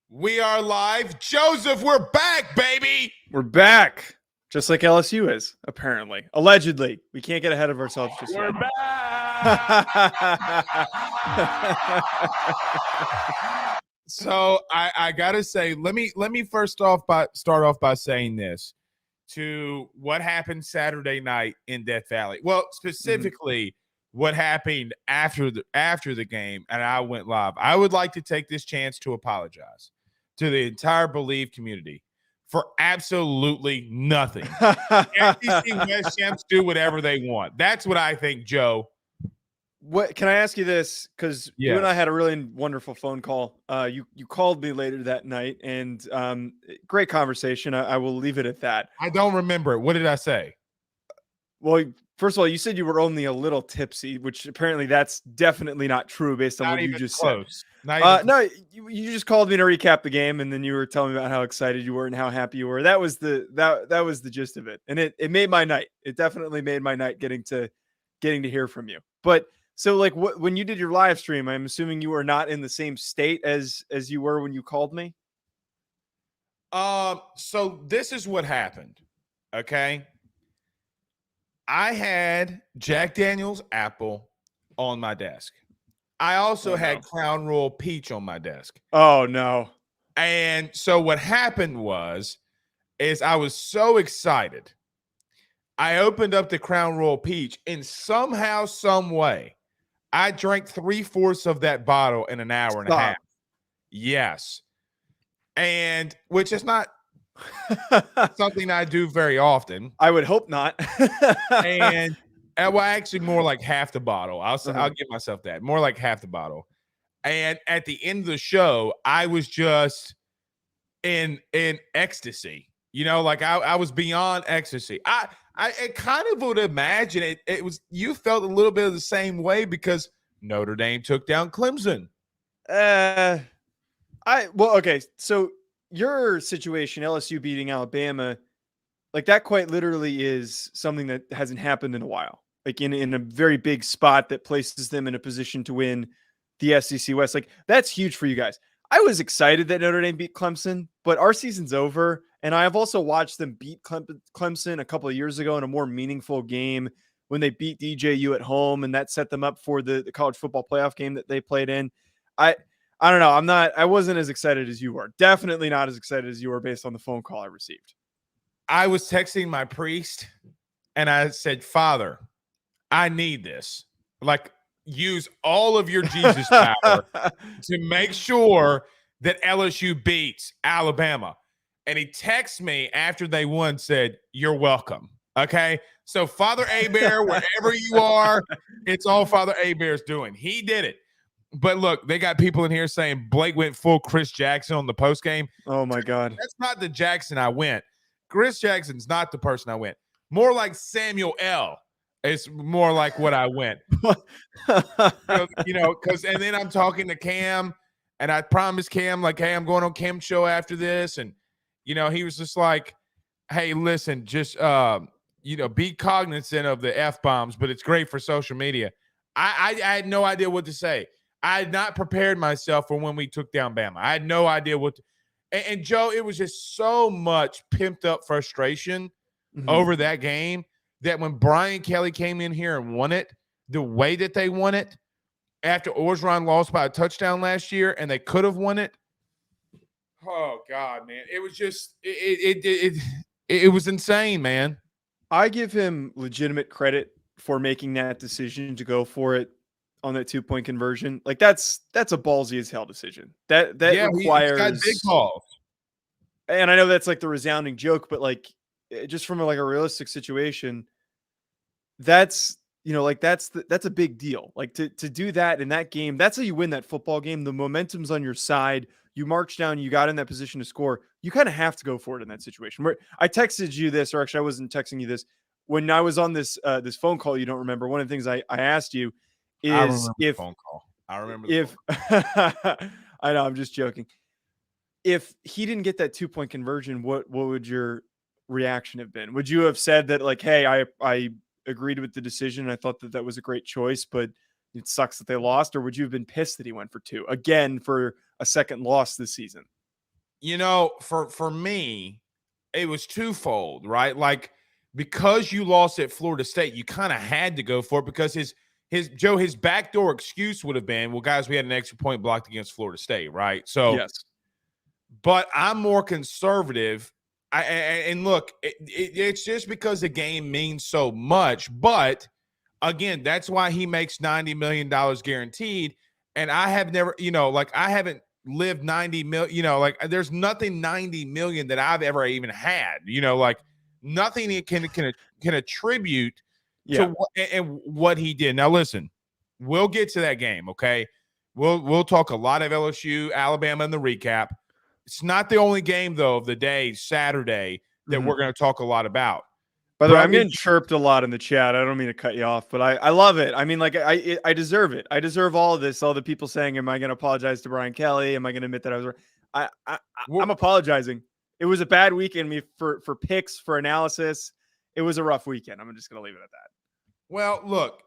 We are live. Joseph, we're back, baby. We're back. Just like LSU is, apparently. Allegedly. We can't get ahead of ourselves just We're yet. back. So I gotta say, let me first start off by saying this to what happened Saturday night in Death Valley. Well, specifically what happened after the game, and I went live. I would like to take this chance to apologize to the entire Bleav community for absolutely nothing. SEC West champs do whatever they want. That's what I think, Joe. What can I ask you this? Because you and I had a really wonderful phone call. You called me later that night, and great conversation. I will leave it at that. I don't remember it. What did I say? Well, first of all, you said you were only a little tipsy, which apparently that's definitely not true based on what you just said. No, you just called me to recap the game, and then you were telling me about how excited you were and how happy you were. That was the gist of it, and it made my night. It definitely made my night getting to hear from you. But so, like, when you did your live stream, I'm assuming you were not in the same state as you were when you called me. So this is what happened. Okay. I had Jack Daniel's Apple on my desk. I also had Crown Royal Peach on my desk. Oh, no. And so what happened is I was so excited. I opened up the Crown Royal Peach, and somehow, some way, I drank 3/4 of that bottle in an hour and a half. Yes. And which is not something I do very often. I would hope not. And well, actually more like half the bottle. I'll give myself that. More like half the bottle. And at the end of the show, I was just in ecstasy. You know, like I was beyond ecstasy. I kind of would imagine it was you felt a little bit of the same way because Notre Dame took down Clemson. Okay, so your situation, LSU beating Alabama, like that quite literally is something that hasn't happened in a while. Like in a very big spot that places them in a position to win the SEC West. Like that's huge for you guys. I was excited that Notre Dame beat Clemson, but our season's over. And I have also watched them beat Clemson a couple of years ago in a more meaningful game when they beat DJU at home, and that set them up for the college football playoff game that they played in. I don't know. I wasn't as excited as you were. Definitely not as excited as you were based on the phone call I received. I was texting my priest and I said, Father, I need this. Like, use all of your Jesus power to make sure that LSU beats Alabama. And he texted me after they won, said, you're welcome. Okay. So Father Abear, wherever you are, it's all Father Abear's doing. He did it. But look, they got people in here saying Blake went full Chris Jackson on the post game. Oh my God. That's not the Jackson I went. Chris Jackson's not the person I went. More like Samuel L. It's more like what I went. You know, because and then I'm talking to Cam, and I promised Cam, like, hey, I'm going on Cam's show after this. And, you know, he was just like, hey, listen, just be cognizant of the F-bombs, but it's great for social media. I had no idea what to say. I had not prepared myself for when we took down Bama. I had no idea what to, and Joe, it was just so much pimped up frustration over that game that when Brian Kelly came in here and won it, the way that they won it after Orgeron lost by a touchdown last year and they could have won it. Oh God, man. It was just, it was insane, man. I give him legitimate credit for making that decision to go for it on that 2-point conversion. Like that's a ballsy as hell decision. That requires he's got big calls. And I know that's like the resounding joke, but like just from a realistic situation, that's a big deal. Like to do that in that game, that's how you win that football game. The momentum's on your side. You march down, you got in that position to score. You kind of have to go for it in that situation. Where I texted you this, or actually I wasn't texting you this. When I was on this phone call, you don't remember. One of the things I asked you is if phone call. I remember if I know, I'm just joking. If he didn't get that 2-point conversion, what would your reaction have been? Would you have said that like, hey, I agreed with the decision. I thought that was a great choice, but it sucks that they lost, or would you have been pissed that he went for 2 again for a second loss this season? For me, it was twofold, right? Like, because you lost at Florida State, you kind of had to go for it, because his backdoor excuse would have been, well, guys, we had an extra point blocked against Florida State, right? So, yes. But I'm more conservative. And look, it's just because the game means so much. But again, that's why he makes $90 million guaranteed. And I have never, I haven't lived 90 million, there's nothing 90 million that I've ever even had, nothing it can attribute to what he did. Now, listen, we'll get to that game. Okay. We'll talk a lot of LSU, Alabama in the recap. It's not the only game, though, of the day, Saturday, that we're going to talk a lot about. By the way, I'm getting chirped a lot in the chat. I don't mean to cut you off, but I love it. I mean, like, I deserve it. I deserve all of this. All the people saying, am I going to apologize to Brian Kelly? Am I going to admit that I was wrong? I'm apologizing. It was a bad weekend for picks, for analysis. It was a rough weekend. I'm just going to leave it at that. Well, look,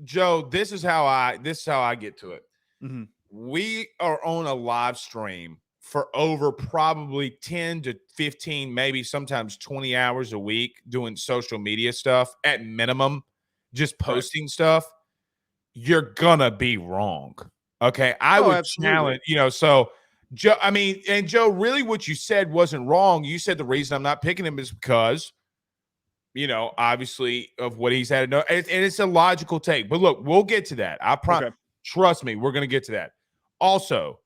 Joe, this is how I get to it. Mm-hmm. We are on a live stream for over probably 10 to 15, maybe sometimes 20 hours a week doing social media stuff at minimum, just posting stuff. You're gonna be wrong. Okay. I would challenge, so Joe, Joe, really what you said wasn't wrong. You said the reason I'm not picking him is because, obviously of what he's had. And it's a logical take, but look, we'll get to that. Trust me, we're going to get to that. Also,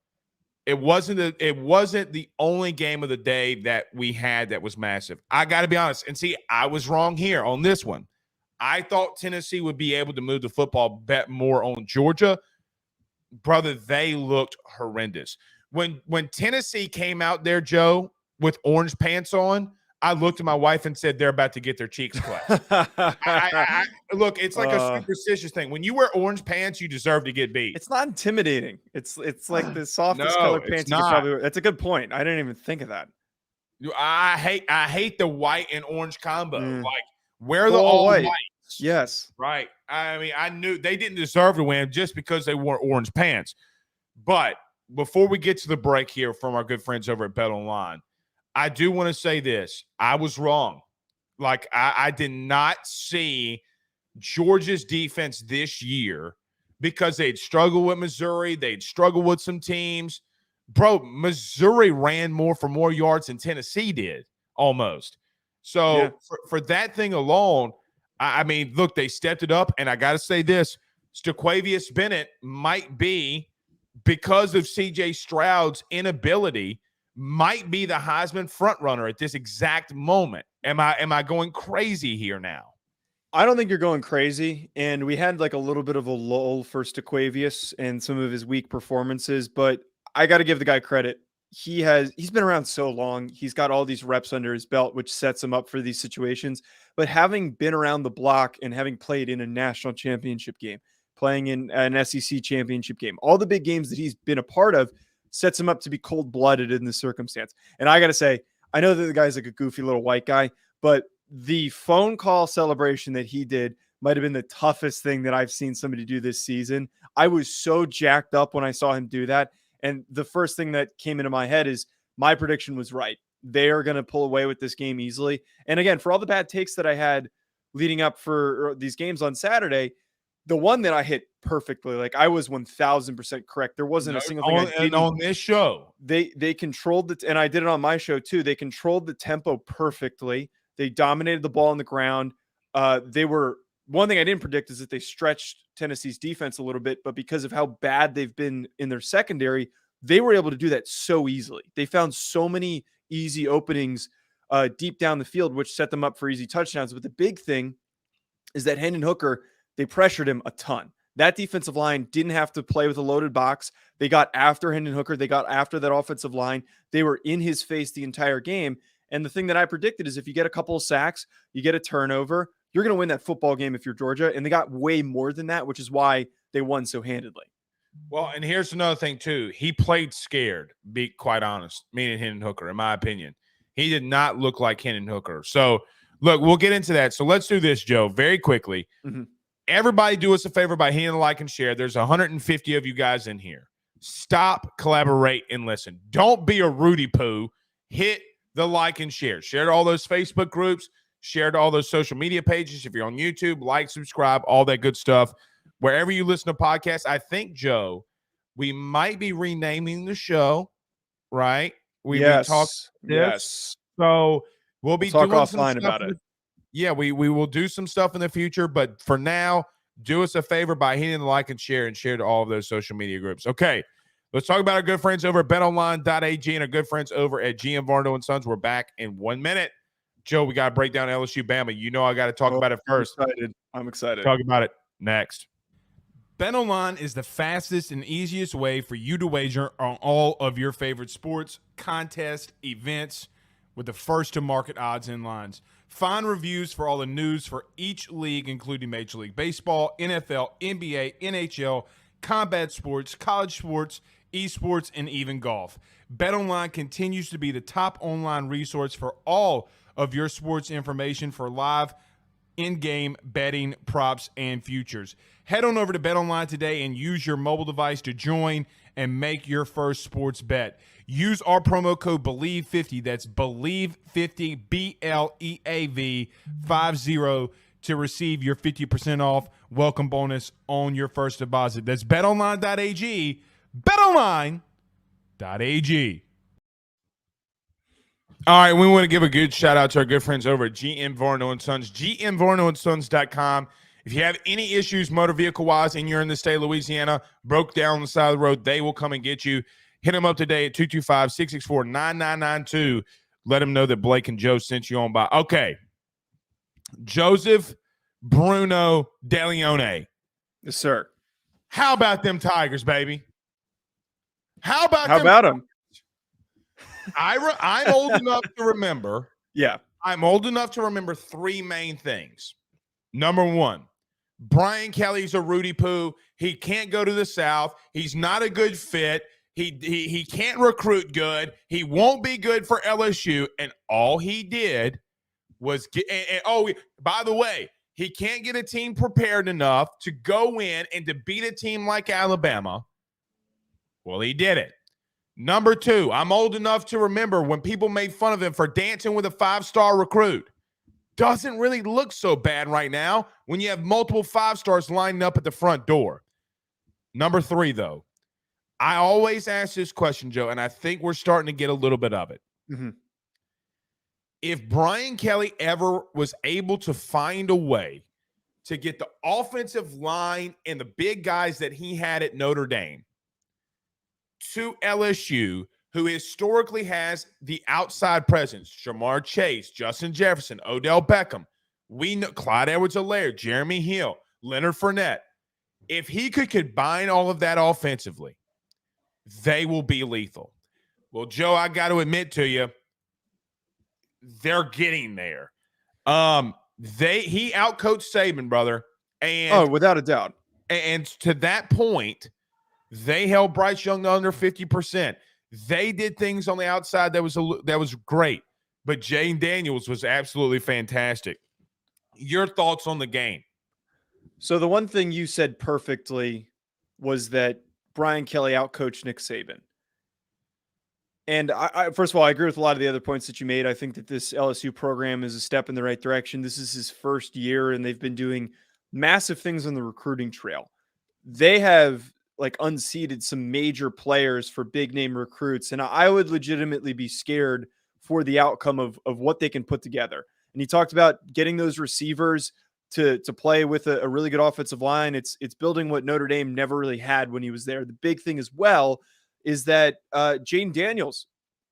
it wasn't the only game of the day that we had that was massive. I got to be honest. And see, I was wrong here on this one. I thought Tennessee would be able to move the football bet more on Georgia. Brother, they looked horrendous. When Tennessee came out there, Joe, with orange pants on, I looked at my wife and said, they're about to get their cheeks clashed. Look, it's like a superstitious thing. When you wear orange pants, you deserve to get beat. It's not intimidating. It's like the softest color pants you could probably wear. That's a good point. I didn't even think of that. I hate the white and orange combo. Like, wear the all whites. Yes. Right. I mean, I knew they didn't deserve to win just because they wore orange pants. But before we get to the break here from our good friends over at Bet Online, I do want to say this. I was wrong. Like, I did not see Georgia's defense this year because they'd struggled with Missouri. They'd struggled with some teams. Bro, Missouri ran for more yards than Tennessee did, almost. So for that thing alone, I mean, look, they stepped it up. And I got to say this, Staquavius Bennett might be, because of C.J. Stroud's inability, might be the Heisman frontrunner at this exact moment. Am I going crazy here now? I don't think you're going crazy. And we had like a little bit of a lull for Staquavius and some of his weak performances, but I got to give the guy credit. He's been around so long. He's got all these reps under his belt, which sets him up for these situations. But having been around the block and having played in a national championship game, playing in an SEC championship game, all the big games that he's been a part of, sets him up to be cold-blooded in this circumstance. And I got to say, I know that the guy's like a goofy little white guy, but the phone call celebration that he did might have been the toughest thing that I've seen somebody do this season. I was so jacked up when I saw him do that. And the first thing that came into my head is my prediction was right. They are going to pull away with this game easily. And again, for all the bad takes that I had leading up for these games on Saturday, the one that I hit perfectly, like I was 1000% correct. There wasn't a single thing I didn't. On this show, they controlled it, and I did it on my show too. They controlled the tempo perfectly. They dominated the ball on the ground. One thing I didn't predict is that they stretched Tennessee's defense a little bit, but because of how bad they've been in their secondary, they were able to do that so easily. They found so many easy openings deep down the field, which set them up for easy touchdowns. But the big thing is that Hendon Hooker, they pressured him a ton. That defensive line didn't have to play with a loaded box. They got after Hendon Hooker. They got after that offensive line. They were in his face the entire game. And the thing that I predicted is if you get a couple of sacks, you get a turnover, you're going to win that football game if you're Georgia. And they got way more than that, which is why they won so handedly. Well, and here's another thing, too. He played scared, be quite honest, meaning Hendon Hooker, in my opinion. He did not look like Hendon Hooker. So, look, we'll get into that. So let's do this, Joe, very quickly. Mm-hmm. everybody do us a favor by hitting the like and share. There's 150 of you guys in here. Stop, collaborate, and listen. Don't be a Rudy Poo. Hit the like and share. Share to all those Facebook groups. Share to all those social media pages. If you're on YouTube, like, subscribe, all that good stuff. Wherever you listen to podcasts, I think, Joe, we might be renaming the show, right? We talked this. Yes. So we'll be talk doing offline some about stuff it. Yeah, we will do some stuff in the future, but for now, do us a favor by hitting the like and share to all of those social media groups. Okay, let's talk about our good friends over at betonline.ag and our good friends over at GM Varno & Sons. We're back in 1 minute. Joe, we got to break down LSU Bama. You know I got to talk about it first. I'm excited. Talk about it next. BetOnline is the fastest and easiest way for you to wager on all of your favorite sports, contests, events with the first-to-market odds and lines. Find reviews for all the news for each league, including Major League Baseball, NFL, NBA, NHL, combat sports, college sports, esports, and even golf. BetOnline continues to be the top online resource for all of your sports information for live in-game betting, props, and futures. Head on over to BetOnline today and use your mobile device to join and make your first sports bet. Use our promo code Bleav50, that's Bleav50, BLEAV 50, to receive your 50% off welcome bonus on your first deposit. That's betonline.ag, betonline.ag. All right, we want to give a good shout out to our good friends over at GM Varno & Sons, gmvarnoandsons.com. If you have any issues motor vehicle-wise and you're in the state of Louisiana, broke down on the side of the road, they will come and get you. Hit them up today at 225-664-9992. Let them know that Blake and Joe sent you on by. Okay, Joseph Bruno DeLeone. Yes, sir. How about them Tigers, baby? How about them? I'm old enough to remember. Yeah. I'm old enough to remember three main things. Number one, Brian Kelly's a Rudy Poo. He can't go to the South. He's not a good fit. He can't recruit good. He won't be good for LSU. And all he did was get. By the way, he can't get a team prepared enough to go in and to beat a team like Alabama. Well, he did it. Number two, I'm old enough to remember when people made fun of him for dancing with a five-star recruit. Doesn't really look so bad right now when you have multiple five-stars lining up at the front door. Number three, though, I always ask this question, Joe, and I think we're starting to get a little bit of it. Mm-hmm. If Brian Kelly ever was able to find a way to get the offensive line and the big guys that he had at Notre Dame to LSU, who historically has the outside presence, Jamar Chase, Justin Jefferson, Odell Beckham, we know Clyde Edwards-Helaire, Jeremy Hill, Leonard Fournette. If he could combine all of that offensively, they will be lethal. Well, Joe, I got to admit to you, they're getting there. He outcoached Saban, brother. And without a doubt. And to that point, they held Bryce Young to under 50%. They did things on the outside that was great, but Jane Daniels was absolutely fantastic. Your thoughts on the game? So the one thing you said perfectly was that Brian Kelly outcoached Nick Saban. And I first of all, I agree with a lot of the other points that you made. I think that this LSU program is a step in the right direction. This is his first year, and they've been doing massive things on the recruiting trail. They have unseated some major players for big name recruits. And I would legitimately be scared for the outcome of what they can put together. And he talked about getting those receivers to play with a really good offensive line. It's building what Notre Dame never really had when he was there. The big thing as well is that Jane Daniels,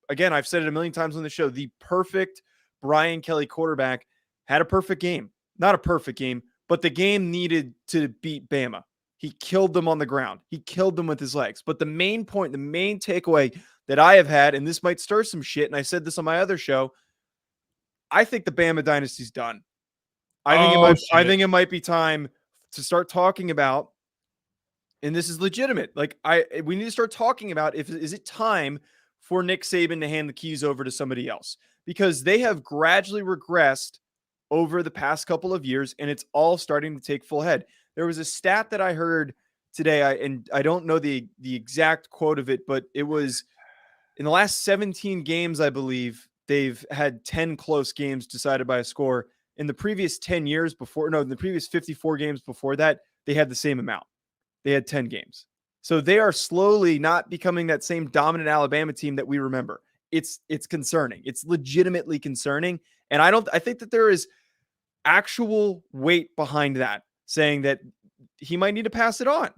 again, I've said it a million times on the show, the perfect Brian Kelly quarterback, had a perfect game. Not a perfect game, but the game needed to beat Bama. He killed them on the ground. He killed them with his legs. But the main point, the main takeaway that I have had, and this might stir some shit, and I said this on my other show, I think the Bama dynasty's done. I think it might be time to start talking about, and this is legitimate. We need to start talking about is it time for Nick Saban to hand the keys over to somebody else? Because they have gradually regressed over the past couple of years, and it's all starting to take full head. There was a stat that I heard today, and I don't know the exact quote of it, but it was in the last 17 games, I Bleav, they've had 10 close games decided by a score. In the previous 10 years before, no, in the previous 54 games before that, they had the same amount. They had 10 games. So they are slowly not becoming that same dominant Alabama team that we remember. It's concerning. It's legitimately concerning. And I think that there is actual weight behind that, saying that he might need to pass it on.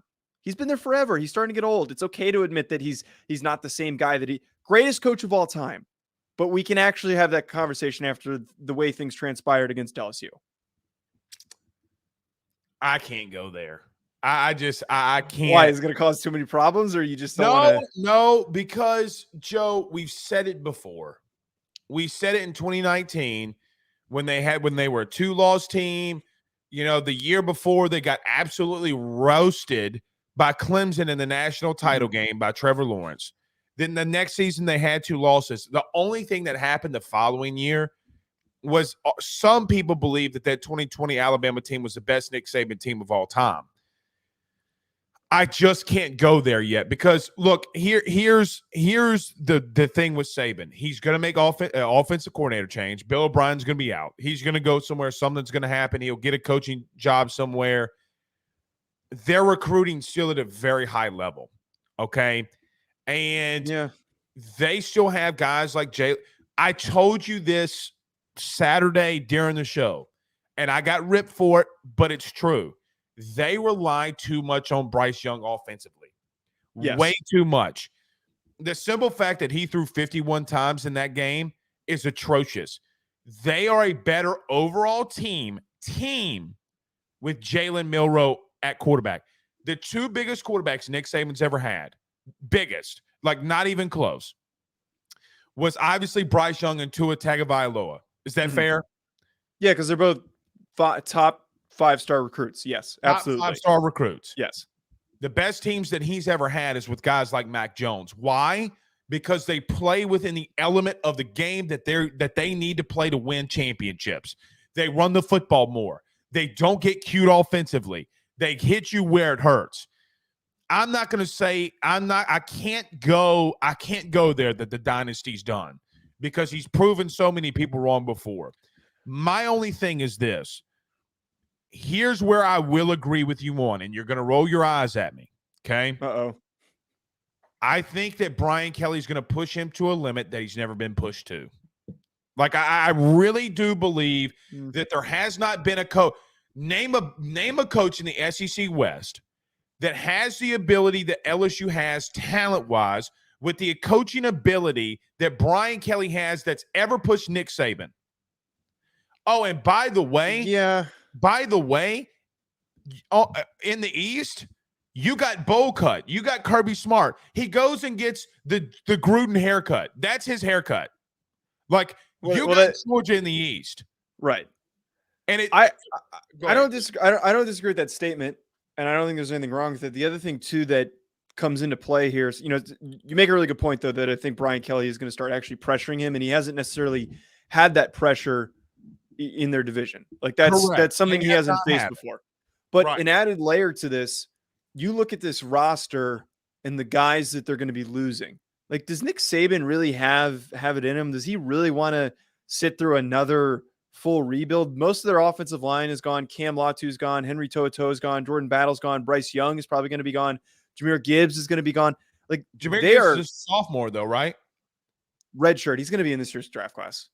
He's been there forever. He's starting to get old. It's okay to admit that he's not the same guy that greatest coach of all time. But we can actually have that conversation after the way things transpired against LSU. I can't go there. I can't. Why? Is it going to cause too many problems, or you just don't want to? No, because Joe, we've said it before. We said it in 2019 when they were a 2-loss team. You know, the year before they got absolutely roasted by Clemson in the national title game by Trevor Lawrence. Then the next season they had 2 losses. The only thing that happened the following year was some people believe that 2020 Alabama team was the best Nick Saban team of all time. I just can't go there yet because look, here's the thing with Saban. He's going to make offensive coordinator change. Bill O'Brien's going to be out. He's going to go somewhere. Something's going to happen. He'll get a coaching job somewhere. They're recruiting still at a very high level. Okay. And they still have guys like Jay. I told you this Saturday during the show, and I got ripped for it, but it's true. They rely too much on Bryce Young offensively. Yes. Way too much. The simple fact that he threw 51 times in that game is atrocious. They are a better overall team with Jalen Milroe at quarterback. The 2 biggest quarterbacks Nick Saban's ever had, biggest, like not even close, was obviously Bryce Young and Tua Tagovailoa. Is that fair? Yeah, because they're both top 5-star recruits. Yes, absolutely. Top 5-star recruits. Yes. The best teams that he's ever had is with guys like Mac Jones. Why? Because they play within the element of the game that they need to play to win championships. They run the football more. They don't get cute offensively. They hit you where it hurts. I'm not going to say I can't go there that the dynasty's done because he's proven so many people wrong before. My only thing is this. Here's where I will agree with you on, and you're going to roll your eyes at me, okay? Uh-oh. I think that Brian Kelly's going to push him to a limit that he's never been pushed to. Like, I really do Bleav that there has not been a coach. Name a coach in the SEC West that has the ability that LSU has talent-wise with the coaching ability that Brian Kelly has that's ever pushed Nick Saban. Oh, and by the way, in the East, you got bowl cut. You got Kirby Smart. He goes and gets the Gruden haircut. That's his haircut. Like, got Georgia in the East. Right. And I don't disagree. I don't disagree with that statement, and I don't think there's anything wrong with it. The other thing too that comes into play here is, you make a really good point though, that I think Brian Kelly is going to start actually pressuring him, and he hasn't necessarily had that pressure in their division. Like that's something he hasn't faced before. But an added layer to this, you look at this roster and the guys that they're going to be losing. Like, does Nick Saban really have it in him? Does he really want to sit through another full rebuild? Most of their offensive line is gone. Cam Latu's gone. Henry To'oTo'o is gone. Jordan Battle's gone. Bryce Young is probably going to be gone. Jameer Gibbs is going to be gone. Like, Jameer Gibbs is a sophomore though, right? Redshirt. He's going to be in this year's draft class.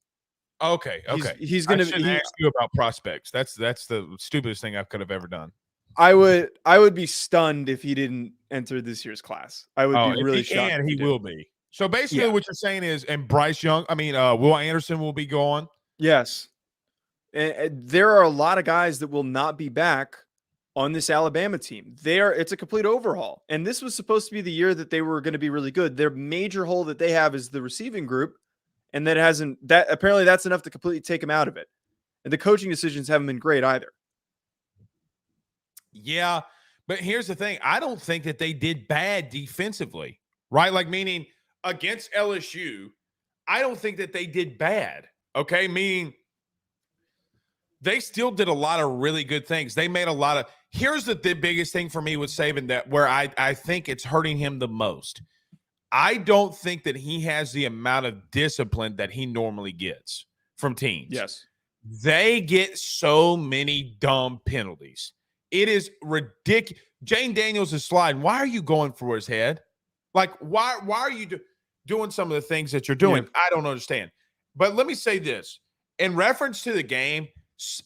Okay. He's going to ask you about prospects. That's the stupidest thing I could have ever done. I would be stunned if he didn't enter this year's class. I would be really shocked. And he will be. So basically what you're saying is, and Bryce Young, Will Anderson will be gone. Yes. And there are a lot of guys that will not be back on this Alabama team. It's a complete overhaul. And this was supposed to be the year that they were going to be really good. Their major hole that they have is the receiving group. And apparently that's enough to completely take him out of it. And the coaching decisions haven't been great either. Yeah, but here's the thing. I don't think that they did bad defensively, right? Like, meaning against LSU, I don't think that they did bad, okay? Meaning they still did a lot of really good things. They made a lot of – here's the biggest thing for me with Saban that where I think it's hurting him the most. I don't think that he has the amount of discipline that he normally gets from teams. Yes. They get so many dumb penalties. It is ridiculous. Jane Daniels is sliding. Why are you going for his head? Like, why are you doing some of the things that you're doing? Yeah. I don't understand. But let me say this. In reference to the game,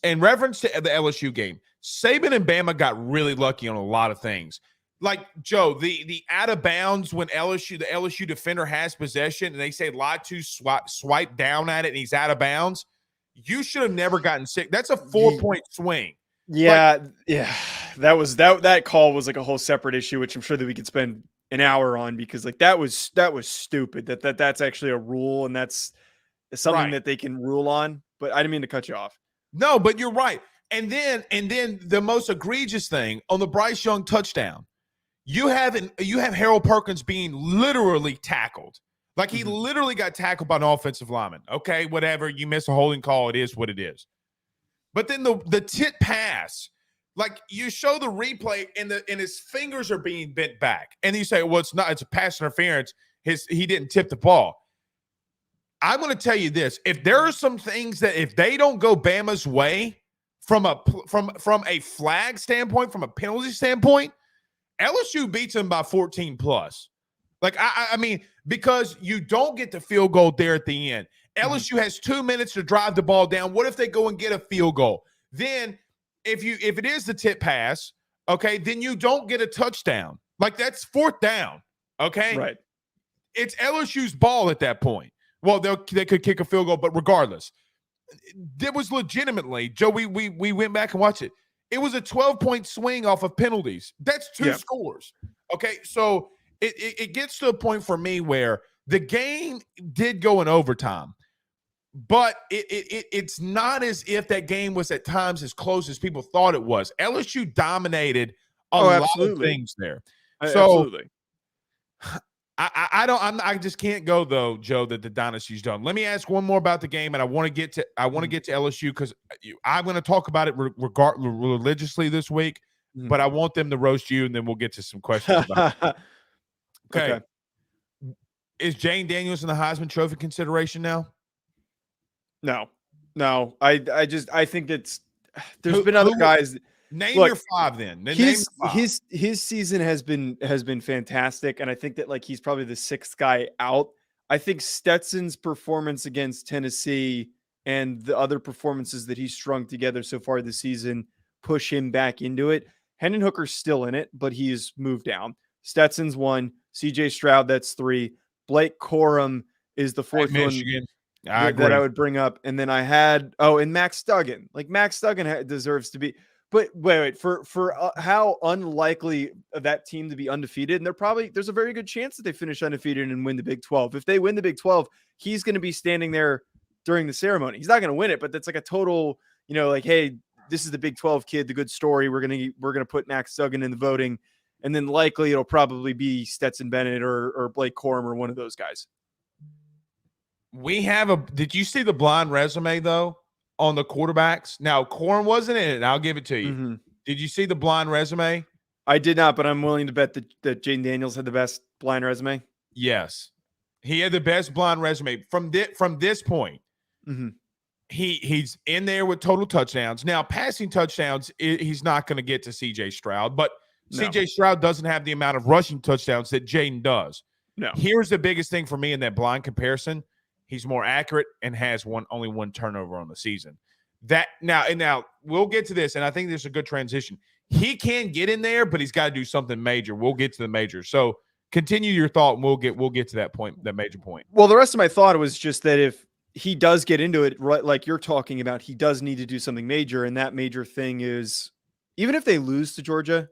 in reference to the LSU game, Saban and Bama got really lucky on a lot of things. Like, Joe, the out of bounds when the LSU defender has possession and they say Latu swipe down at it and he's out of bounds, you should have never gotten sick. That's a 4-point swing. Yeah, yeah. That call was like a whole separate issue, which I'm sure that we could spend an hour on, because like that was stupid. That's actually a rule, and that's something that they can rule on. But I didn't mean to cut you off. No, but you're right. And then the most egregious thing on the Bryce Young touchdown, you have Harold Perkins being literally tackled. Like he literally got tackled by an offensive lineman. Okay, whatever. You miss a holding call. It is what it is. But then the tit pass, like you show the replay and his fingers are being bent back. And you say, well, it's a pass interference. He didn't tip the ball. I'm going to tell you this. If there are some things that if they don't go Bama's way from a flag standpoint, from a penalty standpoint, LSU beats them by 14 plus. Like, I mean, because you don't get the field goal there at the end. LSU has 2 minutes to drive the ball down. What if they go and get a field goal? Then if it is the tip pass, okay, then you don't get a touchdown. Like, that's fourth down, okay? Right. It's LSU's ball at that point. Well, they could kick a field goal, but regardless, it was legitimately, Joe, we went back and watched it. It was a 12-point swing off of penalties. That's two scores. Okay, so it gets to a point for me where the game did go in overtime, but it's not as if that game was at times as close as people thought it was. LSU dominated a lot of things there. Absolutely. I just can't go though, Joe, that the dynasty's done. Let me ask one more about the game, and I want to get to LSU because I'm going to talk about it religiously this week, but I want them to roast you, and then we'll get to some questions about it. Okay. Is Jane Daniels in the Heisman Trophy consideration now? No. I think that's there's been other guys. Name your five then. His season has been fantastic, and I think that like he's probably the sixth guy out. I think Stetson's performance against Tennessee and the other performances that he's strung together so far this season push him back into it. Hendon Hooker's still in it, but he's moved down. Stetson's 1, CJ Stroud, that's 3. Blake Corum is the 4th one that I would bring up. And then I had, and Max Duggan. Like Max Duggan deserves to be. But wait, for how unlikely that team to be undefeated, and there's a very good chance that they finish undefeated and win the Big 12. If they win the Big 12, he's going to be standing there during the ceremony. He's not going to win it, but that's like a total, like, hey, this is the Big 12 kid, the good story. We're gonna put Max Duggan in the voting, and then likely it'll probably be Stetson Bennett or Blake Corum or one of those guys. Did you see the blind resume though? On the quarterbacks. Now, Corum wasn't in it, and I'll give it to you. Did you see the blind resume? I did not, but I'm willing to bet that Jane Daniels had the best blind resume. Yes. He had the best blind resume. From this point, he's in there with total touchdowns. Now, passing touchdowns, he's not going to get to CJ Stroud, but CJ Stroud doesn't have the amount of rushing touchdowns that Jaden does. No. Here's the biggest thing for me in that blind comparison. He's more accurate and has only one turnover on the season. Now we'll get to this, and I think there's a good transition. He can get in there, but he's got to do something major. We'll get to the major. So continue your thought, and we'll get to that point, that major point. Well, the rest of my thought was just that if he does get into it, right, like you're talking about, he does need to do something major, and that major thing is even if they lose to Georgia,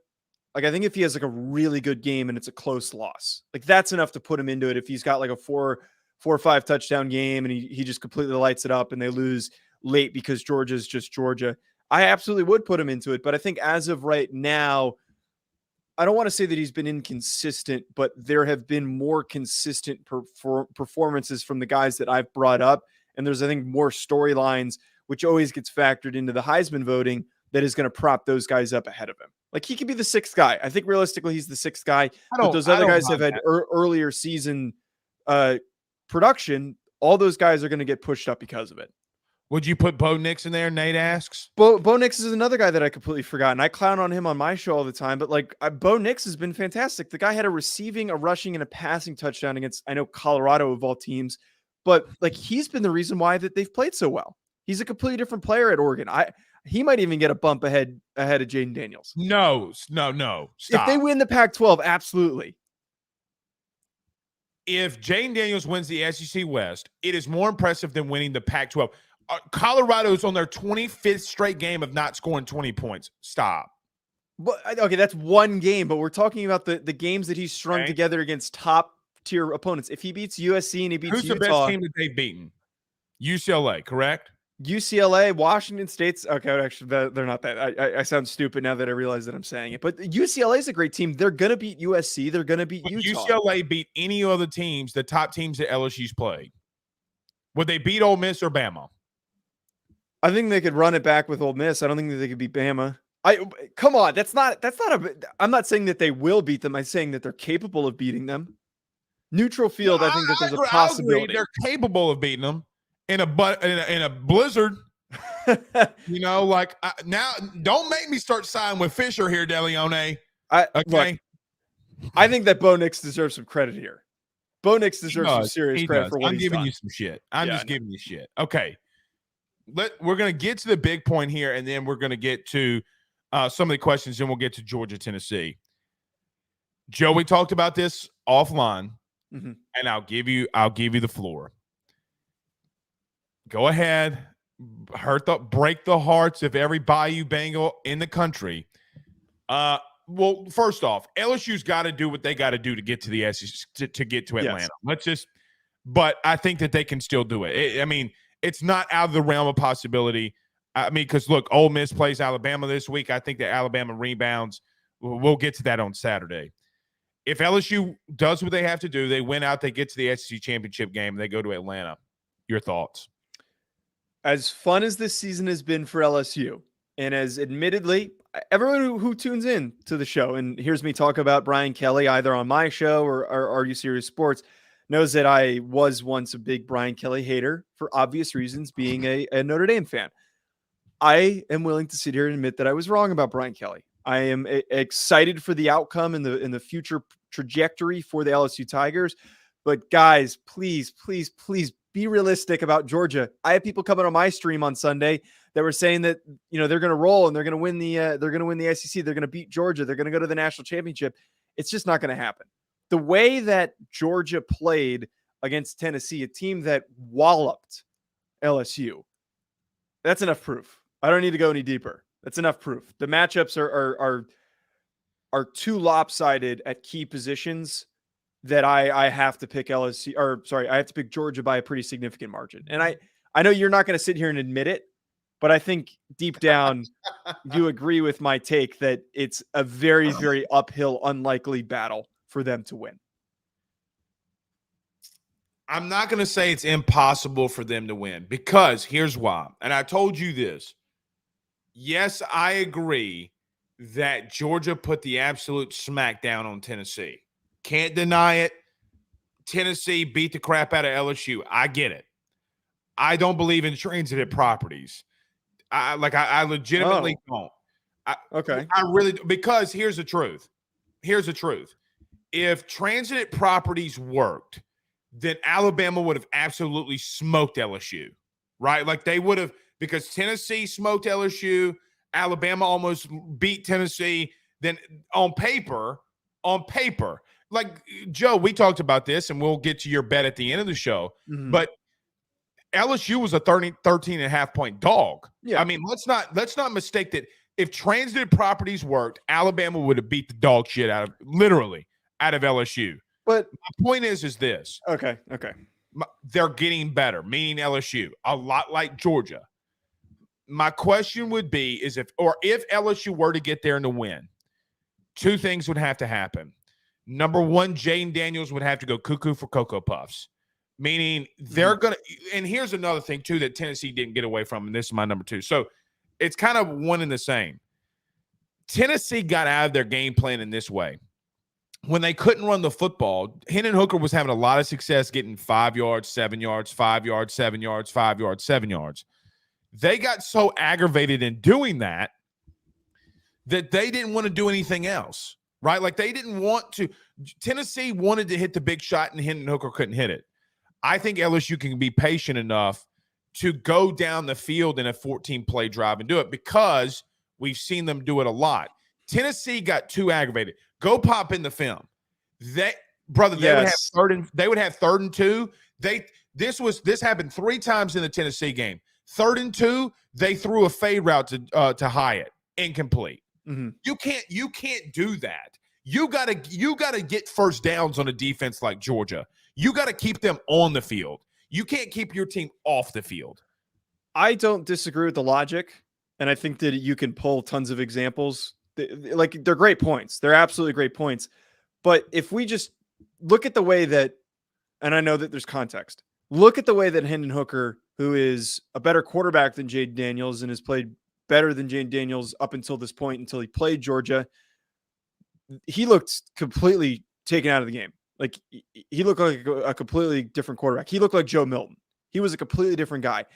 like I think if he has like a really good game and it's a close loss, like that's enough to put him into it. If he's got like a 4 or 5 touchdown game and he just completely lights it up and they lose late because Georgia's just Georgia, I absolutely would put him into it. But I think as of right now, I don't want to say that he's been inconsistent, but there have been more consistent performances from the guys that I've brought up. And there's, I think, more storylines, which always gets factored into the Heisman voting, that is going to prop those guys up ahead of him. Like he could be the sixth guy. I think realistically he's the sixth guy. But don't- those I other don't guys have mind had that. earlier season production. All those guys are going to get pushed up because of it. Would you put Bo Nix in there? Nate asks. Bo Nix is another guy that I completely forgot, and I clown on him on my show all the time. But like Bo Nix has been fantastic. The guy had a receiving, a rushing, and a passing touchdown against, I know, Colorado of all teams, but like he's been the reason why that they've played so well. He's a completely different player at Oregon. He might even get a bump ahead of Jaden Daniels. No. Stop. If they win the Pac-12, absolutely. If Jaden Daniels wins the SEC West, it is more impressive than winning the Pac-12. Colorado's on their 25th straight game of not scoring 20 points. Stop. But okay, that's one game, but we're talking about the games that he's strung together against top tier opponents. If he beats USC and he beats Who's Utah, the best team that they've beaten? UCLA, correct? UCLA, Washington State's okay. Actually, they're not that. I sound stupid now that I realize that I'm saying it. But UCLA is a great team. They're gonna beat USC. They're gonna beat Utah. UCLA beat any other teams, the top teams that LSU's played. Would they beat Ole Miss or Bama? I think they could run it back with Ole Miss. I don't think that they could beat Bama. Come on. That's not I'm not saying that they will beat them. I'm saying that they're capable of beating them. Neutral field. I think that there's a possibility. They're capable of beating them in a blizzard. Now don't make me start siding with Fisher here, DeLeone. Okay. I think that Bo Nix deserves some credit here. Bo Nix deserves some serious credit for what I'm giving you some shit. I'm just giving you shit. Okay. We're going to get to the big point here, and then we're going to get to some of the questions, and we'll get to Georgia, Tennessee. Joe, we talked about this offline, and I'll give you the floor. Go ahead, break the hearts of every Bayou Bengal in the country. Well, first off, LSU's got to do what they got to do to get to the SEC, to get to Atlanta. Yes. But I think that they can still do it. It's not out of the realm of possibility. Because look, Ole Miss plays Alabama this week. I think that Alabama rebounds. We'll get to that on Saturday. If LSU does what they have to do, they win out, they get to the SEC championship game, and they go to Atlanta. Your thoughts? As fun as this season has been for LSU, and as admittedly, everyone who tunes in to the show and hears me talk about Brian Kelly, either on my show or Are You Serious Sports, knows that I was once a big Brian Kelly hater for obvious reasons, being a Notre Dame fan. I am willing to sit here and admit that I was wrong about Brian Kelly. I am excited for the outcome and the future trajectory for the LSU Tigers. But guys, please be realistic about Georgia. I have people coming on my stream on Sunday that were saying that they're going to roll and they're going to win the SEC. They're going to beat Georgia. They're going to go to the national championship. It's just not going to happen. The way that Georgia played against Tennessee, a team that walloped LSU, that's enough proof. I don't need to go any deeper. That's enough proof. The matchups are too lopsided at key positions that I have to pick I have to pick Georgia by a pretty significant margin. And I know you're not going to sit here and admit it, but I think deep down you agree with my take that it's a very, very uphill, unlikely battle for them to win. I'm not going to say it's impossible for them to win, because here's why. And I told you this. Yes, I agree that Georgia put the absolute smack down on Tennessee. Can't deny it. Tennessee beat the crap out of LSU. I get it. I don't believe in transitive properties. I legitimately don't. Okay. I really, because here's the truth. If transitive properties worked, then Alabama would have absolutely smoked LSU, right? Like they would have, because Tennessee smoked LSU, Alabama almost beat Tennessee. Then on paper, like Joe, we talked about this, and we'll get to your bet at the end of the show. Mm-hmm. But LSU was a 13.5 point dog. Yeah. I mean, let's not mistake that. If transitive properties worked, Alabama would have beat the dog shit out of LSU. But my point is this. Okay. They're getting better, meaning LSU, a lot like Georgia. My question would be if LSU were to get there and to win, two things would have to happen. Number one, Jaden Daniels would have to go cuckoo for Cocoa Puffs, meaning they're going to – and here's another thing, too, that Tennessee didn't get away from, and this is my number two. So it's kind of one and the same. Tennessee got out of their game plan in this way. When they couldn't run the football, Hendon Hooker was having a lot of success getting 5 yards, 7 yards, 5 yards, 7 yards, 5 yards, 7 yards. They got so aggravated in doing that that they didn't want to do anything else, right? Like they didn't want to. Tennessee wanted to hit the big shot and Hendon Hooker couldn't hit it. I think LSU can be patient enough to go down the field in a 14-play drive and do it because we've seen them do it a lot. Tennessee got too aggravated. Go pop in the film. They would have third and 2. This happened 3 times in the Tennessee game. 3rd and 2, they threw a fade route to Hyatt, incomplete. Mm-hmm. You can't do that. You gotta get first downs on a defense like Georgia. You got to keep them on the field. You can't keep your team off the field. I don't disagree with the logic, and I think that you can pull tons of examples. Like they're great points. They're absolutely great points. But if we just look at the way that, and I know that there's context, look at the way that Hendon Hooker, who is a better quarterback than Jayden Daniels and has played better than Jayden Daniels up until this point, until he played Georgia, he looked completely taken out of the game. Like he looked like a completely different quarterback. He looked like Joe Milton. He was a completely different guy.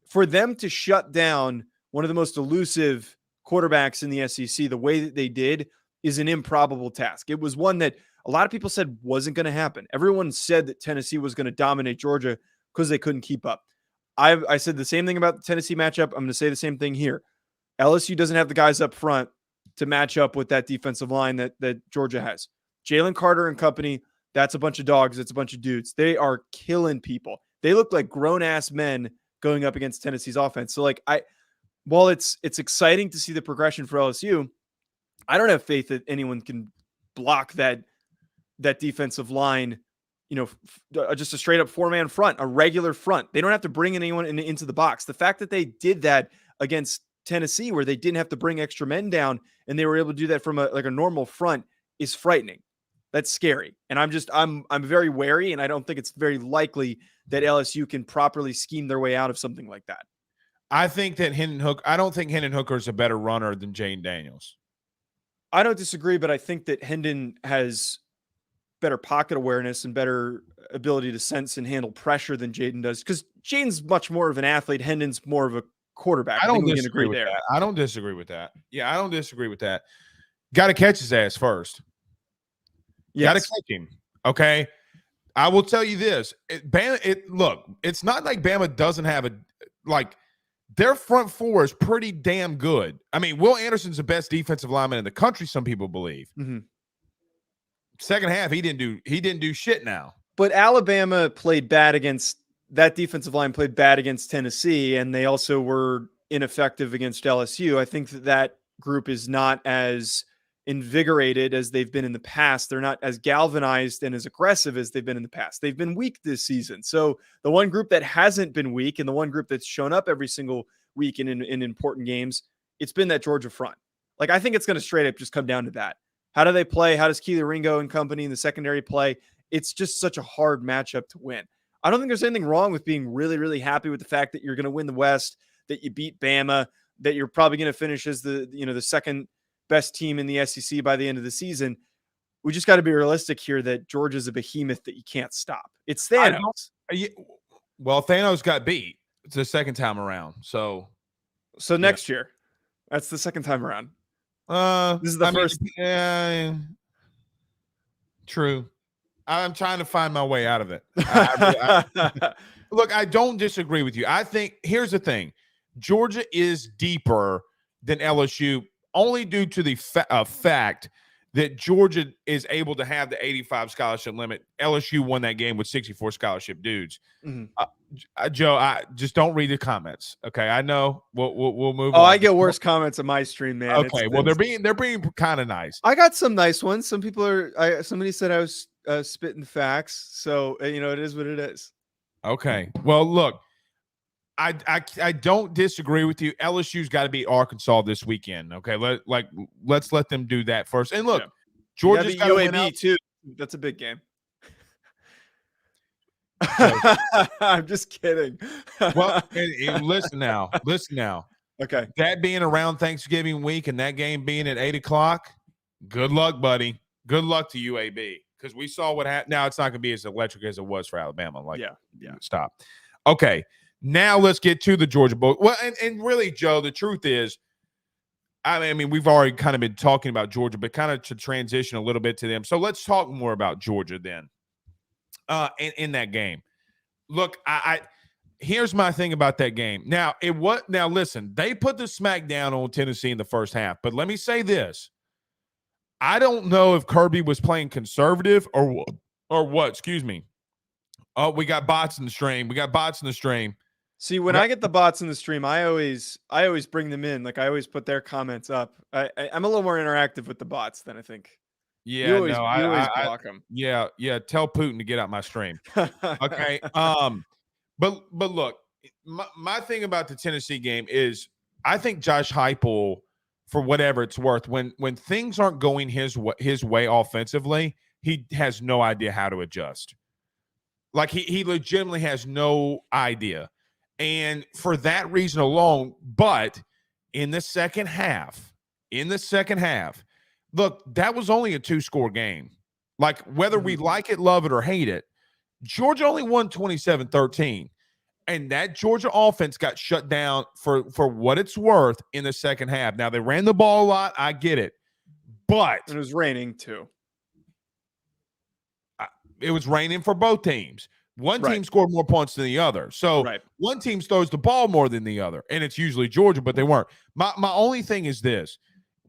For them to shut down one of the most elusive quarterbacks in the SEC the way that they did is an improbable task. It was one that a lot of people said wasn't going to happen. Everyone said that Tennessee was going to dominate Georgia because they couldn't keep up. I said the same thing about the Tennessee matchup. I'm going to say the same thing here. LSU doesn't have the guys up front to match up with that defensive line that Georgia has. Jalen Carter and company, that's a bunch of dogs. It's a bunch of dudes. They are killing people. They look like grown-ass men going up against Tennessee's offense. So, while it's exciting to see the progression for LSU, I don't have faith that anyone can block that defensive line, just a straight-up 4-man front, a regular front. They don't have to bring anyone into the box. The fact that they did that against Tennessee, where they didn't have to bring extra men down, and they were able to do that from a normal front, is frightening. That's scary. And I'm very wary, and I don't think it's very likely that LSU can properly scheme their way out of something like that. I think that I don't think Hendon Hooker is a better runner than Jayden Daniels. I don't disagree, but I think that Hendon has better pocket awareness and better ability to sense and handle pressure than Jayden does. Because Jayden's much more of an athlete. Hendon's more of a quarterback. I don't disagree with that. I don't disagree with that. Yeah, I don't disagree with that. Got to catch his ass first. Yes. Got to catch him. Okay. I will tell you this. Look, it's not like Bama doesn't have their front four is pretty damn good. I mean, Will Anderson's the best defensive lineman in the country, some people believe. Mm-hmm. Second half, he didn't do shit now. But Alabama played bad against that defensive line, played bad against Tennessee, and they also were ineffective against LSU. I think that group is not as invigorated as they've been in the past. They're not as galvanized and as aggressive as they've been in the past. They've been weak this season. So the one group that hasn't been weak and the one group that's shown up every single week in important games, it's been that Georgia front. I think it's going to straight up just come down to that. How do they play? How does Keely Ringo and company in the secondary play? It's just such a hard matchup to win. I don't think there's anything wrong with being really, really happy with the fact that you're going to win the West, that you beat Bama, that you're probably going to finish as the second best team in the SEC by the end of the season. We just got to be realistic here that Georgia's a behemoth that you can't stop. It's Thanos. Well, Thanos got beat. It's the second time around. So next year, that's the second time around. This is the first. True. I'm trying to find my way out of it. Look, I don't disagree with you. I think here's the thing. Georgia is deeper than LSU only due to the fact that Georgia is able to have the 85 scholarship limit. LSU won that game with 64 scholarship dudes. Mm-hmm. Joe, I just don't read the comments. Okay, I know. We'll move on. I get worse comments on my stream, man. Okay, they're being kind of nice. I got some nice ones. Some people are. Somebody said I was spitting facts, so it is what it is. Okay. Well, look. I don't disagree with you. LSU's got to beat Arkansas this weekend. Okay, let's let them do that first. And look, Georgia's got UAB too. That's a big game. I'm just kidding. Well, listen now. Okay. That being around Thanksgiving week and that game being at 8 o'clock, good luck, buddy. Good luck to UAB, because we saw what happened. Now it's not going to be as electric as it was for Alabama. Like, yeah. Stop. Okay, now let's get to the Georgia Bowl. Well, and really, Joe, the truth is, I mean, we've already kind of been talking about Georgia, but kind of to transition a little bit to them. So let's talk more about Georgia then. In that game, look, here's my thing about that game. Now, listen, they put the smack down on Tennessee in the first half, but let me say this. I don't know if Kirby was playing conservative or what. Excuse me. Oh, we got bots in the stream. See, when I get the bots in the stream, I always bring them in. Like, I always put their comments up. I'm a little more interactive with the bots than I think. Yeah, you always block them. Yeah. Tell Putin to get out my stream. Okay. But look, my thing about the Tennessee game is I think Josh Heupel, for whatever it's worth, when things aren't going his way offensively, he has no idea how to adjust. Like, he legitimately has no idea. And for that reason alone, but in the second half, look, that was only a 2-score game. Like, whether we like it, love it, or hate it, Georgia only won 27-13. And that Georgia offense got shut down for what it's worth in the second half. Now, they ran the ball a lot. I get it. But it was raining too. It was raining for both teams. One Right. team scored more points than the other. So one team throws the ball more than the other. And it's usually Georgia, but they weren't. My only thing is this,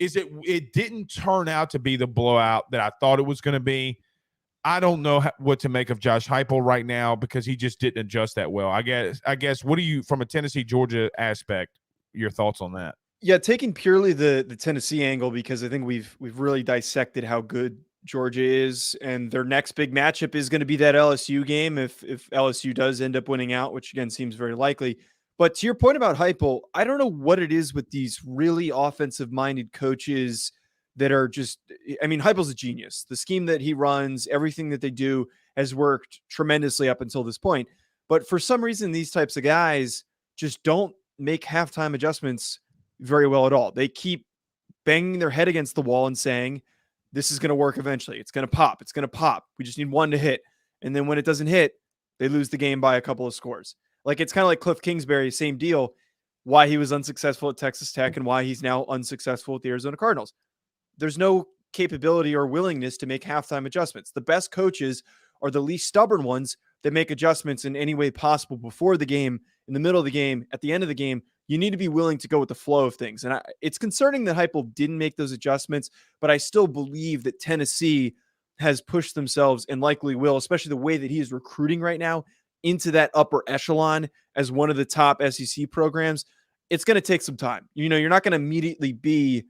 is it didn't turn out to be the blowout that I thought it was going to be. I don't know what to make of Josh Heupel right now, because he just didn't adjust that well. I guess what do you, from a Tennessee-Georgia aspect, your thoughts on that? Yeah, taking purely the Tennessee angle, because I think we've really dissected how good Georgia is, and their next big matchup is going to be that LSU game if LSU does end up winning out, which again seems very likely. But to your point about Heupel, I don't know what it is with these really offensive-minded coaches that are just, I mean, Heupel's a genius. The scheme that he runs, everything that they do has worked tremendously up until this point. But for some reason, these types of guys just don't make halftime adjustments very well at all. They keep banging their head against the wall and saying, this is going to work eventually. It's going to pop. It's going to pop. We just need one to hit. And then when it doesn't hit, they lose the game by a couple of scores. Like, it's kind of like Cliff Kingsbury, same deal, why he was unsuccessful at Texas Tech and why he's now unsuccessful at the Arizona Cardinals. There's no capability or willingness to make halftime adjustments. The best coaches are the least stubborn ones that make adjustments in any way possible before the game, in the middle of the game, at the end of the game. You need to be willing to go with the flow of things. And it's concerning that Heupel didn't make those adjustments, but I still Bleav that Tennessee has pushed themselves and likely will, especially the way that he is recruiting right now, into that upper echelon as one of the top SEC programs. It's going to take some time. You know, you're not going to immediately be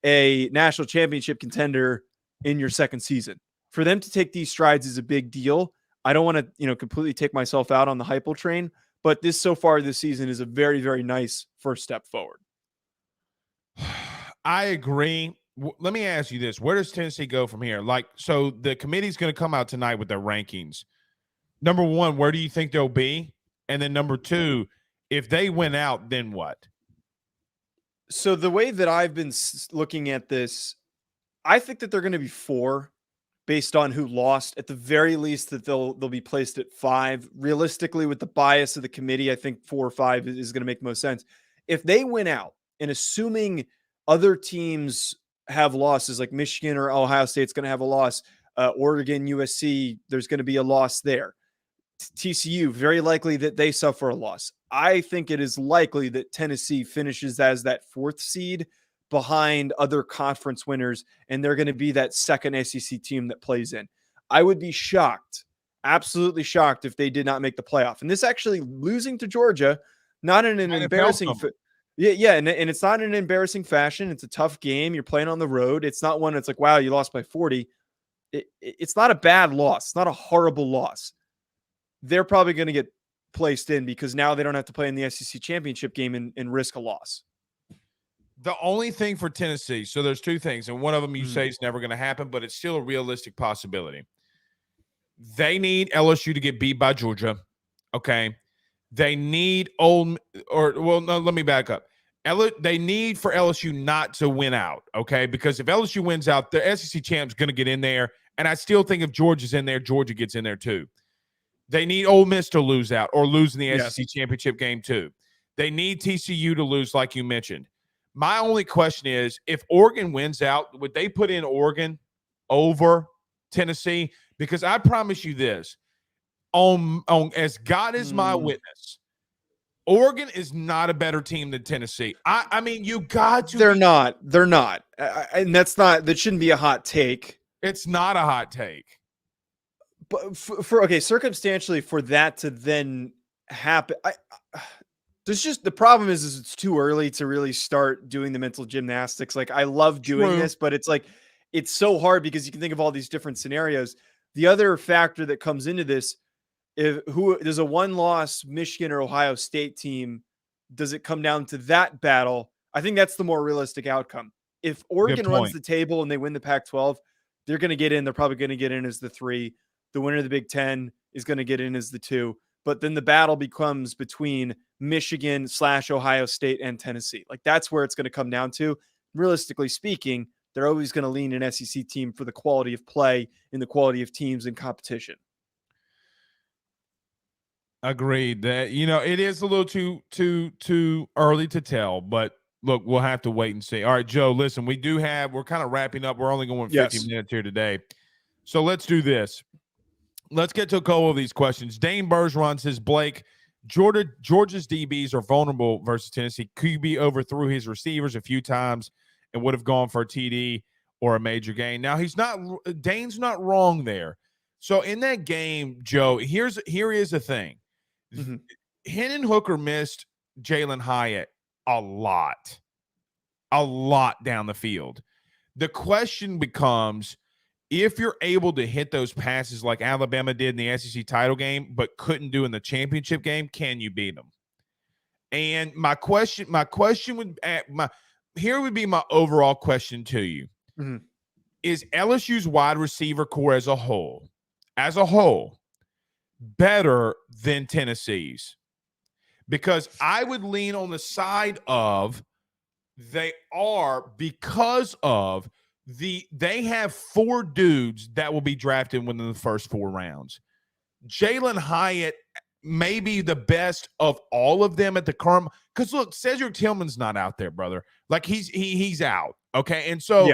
a national championship contender in your second season. For them to take these strides is a big deal. I don't want to, completely take myself out on the Heupel train, but this so far this season is a very, very nice first step forward. I agree. Let me ask you this. Where does Tennessee go from here? Like, so the committee's going to come out tonight with their rankings. Number one, where do you think they'll be? And then number two, if they win out, then what? So the way that I've been looking at this, I think that they're going to be 4 based on who lost. At the very least, that they'll be placed at 5. Realistically, with the bias of the committee, I think 4 or 5 is going to make most sense. If they win out, and assuming other teams have losses, like Michigan or Ohio State's going to have a loss, Oregon, USC, there's going to be a loss there. TCU, very likely that they suffer a loss. I think it is likely that Tennessee finishes as that 4th seed behind other conference winners, and they're going to be that second SEC team that plays in. I would be shocked, absolutely shocked, if they did not make the playoff. And this actually losing to Georgia, not in an embarrassing and it's not in an embarrassing fashion. It's a tough game. You're playing on the road. It's not one that's like, wow, you lost by 40. It's not a bad loss. It's not a horrible loss. They're probably going to get placed in because now they don't have to play in the SEC championship game and risk a loss. The only thing for Tennessee, so there's 2 things, and one of them you say is never going to happen, but it's still a realistic possibility. They need LSU to get beat by Georgia, okay? They need let me back up. They need for LSU not to win out, okay? Because if LSU wins out, the SEC champ's going to get in there, and I still think if Georgia's in there, Georgia gets in there too. They need Ole Miss to lose out or lose in the SEC championship game too. They need TCU to lose, like you mentioned. My only question is, if Oregon wins out, would they put in Oregon over Tennessee? Because I promise you this, on as God is my witness, Oregon is not a better team than Tennessee. I mean, you got to. They're not. And that shouldn't be a hot take. It's not a hot take. But circumstantially for that to then happen, the problem is it's too early to really start doing the mental gymnastics. Like, I love doing this, but it's like, it's so hard because you can think of all these different scenarios. The other factor that comes into this, there's a one-loss Michigan or Ohio State team, does it come down to that battle? I think that's the more realistic outcome. If Oregon runs the table and they win the Pac-12, they're going to get in. They're probably going to get in as the 3. The winner of the Big Ten is going to get in as the 2. But then the battle becomes between Michigan / Ohio State and Tennessee. Like, that's where it's going to come down to. Realistically speaking, they're always going to lean an SEC team for the quality of play and the quality of teams and competition. Agreed. That, it is a little too early to tell, but look, we'll have to wait and see. All right, Joe, listen, we're kind of wrapping up. We're only going 15 minutes here today. So let's do this. Let's get to a couple of these questions. Dane Bergeron says, Blake, Georgia's DBs are vulnerable versus Tennessee. QB overthrew his receivers a few times and would have gone for a TD or a major gain. Now, Dane's not wrong there. So in that game, Joe, here is the thing. Mm-hmm. Hendon Hooker missed Jalen Hyatt a lot down the field. The question becomes, if you're able to hit those passes like Alabama did in the SEC title game, but couldn't do in the championship game, can you beat them? And here would be my overall question to you. Mm-hmm. Is LSU's wide receiver core as a whole, better than Tennessee's? Because I would lean on the side of they are, because of they have 4 dudes that will be drafted within the first 4 rounds. Jalen Hyatt may be the best of all of them at the current. Because look, Cedric Tillman's not out there, brother. Like, he's out. Okay, and so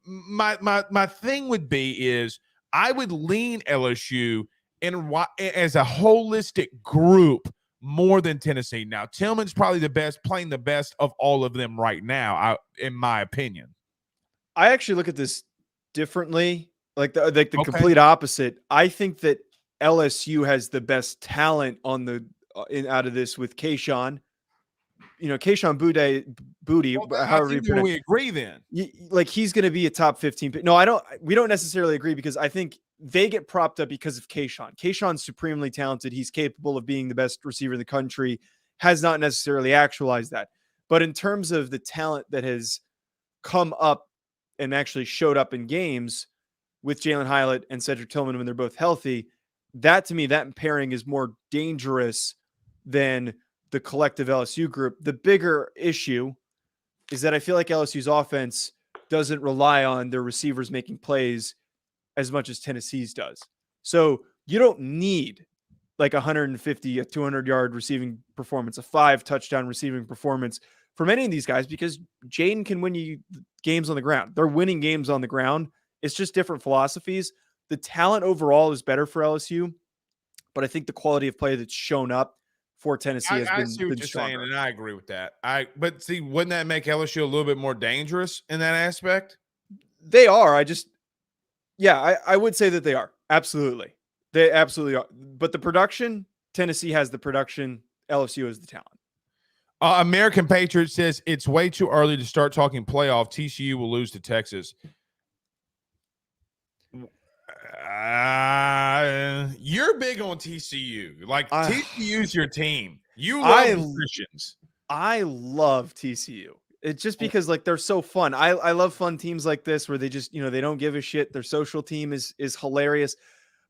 my thing would be is I would lean LSU as a holistic group more than Tennessee. Now, Tillman's probably playing the best of all of them right now, in my opinion. I actually look at this differently, like the complete opposite. I think that LSU has the best talent on out of this with Keyshawn. Keyshawn Booty. Well, however we agree then. Like, he's going to be a top 15. No, we don't necessarily agree, because I think they get propped up because of Keyshawn. Keyshawn's supremely talented. He's capable of being the best receiver in the country, has not necessarily actualized that. But in terms of the talent that has come up and actually showed up in games with Jalen Hyatt and Cedric Tillman when they're both healthy, that to me, that pairing is more dangerous than the collective LSU group. The bigger issue is that I feel like LSU's offense doesn't rely on their receivers making plays as much as Tennessee's does. So you don't need like 150, a 200-yard receiving performance, a 5-touchdown receiving performance from any of these guys, because Jaden can win you games on the ground. They're winning games on the ground. It's just different philosophies. The talent overall is better for LSU, but I think the quality of play that's shown up for Tennessee has been see what you're stronger. saying, and I agree with that. But see, wouldn't that make LSU a little bit more dangerous in that aspect? They are. I would say that they are. Absolutely. They absolutely are. But the production, Tennessee has the production, LSU has the talent. American Patriot says it's way too early to start talking playoff. TCU will lose to Texas. You're big on TCU. Like, TCU's your team. You love the Christians. I love TCU. It's just because, like, they're so fun. I love fun teams like this where they just, they don't give a shit. Their social team is hilarious.